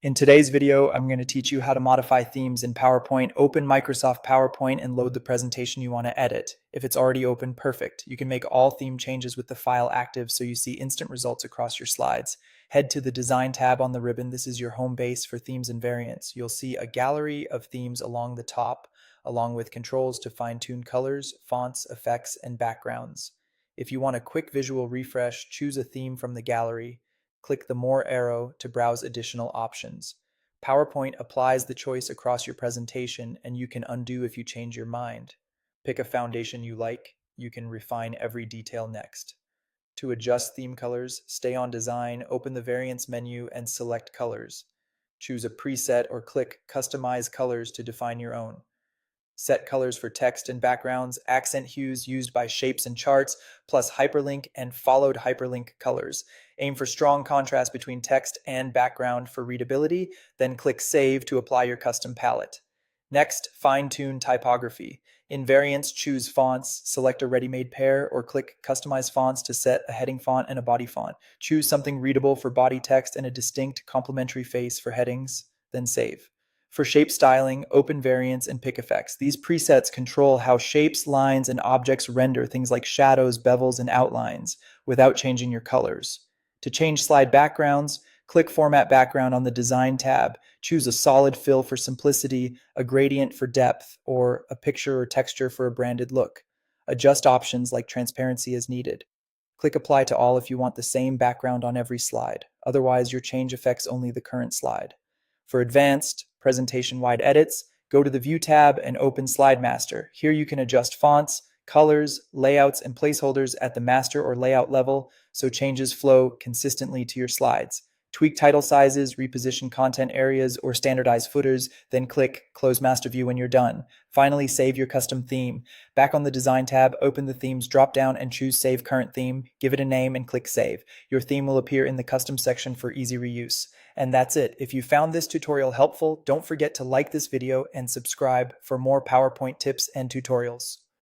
In today's video, I'm going to teach you how to modify themes in PowerPoint. Open Microsoft PowerPoint and load the presentation you want to edit. If it's already open, perfect. You can make all theme changes with the file active so you see instant results across your slides. Head to the Design tab on the ribbon. This is your home base for themes and variants. You'll see a gallery of themes along the top, along with controls to fine-tune colors, fonts, effects, and backgrounds. If you want a quick visual refresh, choose a theme from the gallery. Click the More arrow to browse additional options. PowerPoint applies the choice across your presentation, and you can undo if you change your mind. Pick a foundation you like. You can refine every detail next. To adjust theme colors, stay on Design, open the Variants menu, and select Colors. Choose a preset or click Customize Colors to define your own. Set colors for text and backgrounds, accent hues used by shapes and charts, plus hyperlink and followed hyperlink colors. Aim for strong contrast between text and background for readability, then click Save to apply your custom palette. Next, fine-tune typography. In Variants, choose Fonts, select a ready-made pair, or click Customize Fonts to set a heading font and a body font. Choose something readable for body text and a distinct complementary face for headings, then save. For shape styling, open Variants and pick effects. These presets control how shapes, lines, and objects render things like shadows, bevels, and outlines without changing your colors. To change slide backgrounds, click Format Background on the Design tab. Choose a solid fill for simplicity, a gradient for depth, or a picture or texture for a branded look. Adjust options like transparency as needed. Click Apply to All if you want the same background on every slide. Otherwise, your change affects only the current slide. For advanced, presentation-wide edits, go to the View tab and open Slide Master. Here you can adjust fonts, colors, layouts, and placeholders at the master or layout level so changes flow consistently to your slides. Tweak title sizes, reposition content areas, or standardize footers, then click Close Master View when you're done. Finally, save your custom theme. Back on the Design tab, open the Themes drop-down and choose Save Current Theme, give it a name, and click Save. Your theme will appear in the Custom section for easy reuse. And that's it. If you found this tutorial helpful, don't forget to like this video and subscribe for more PowerPoint tips and tutorials.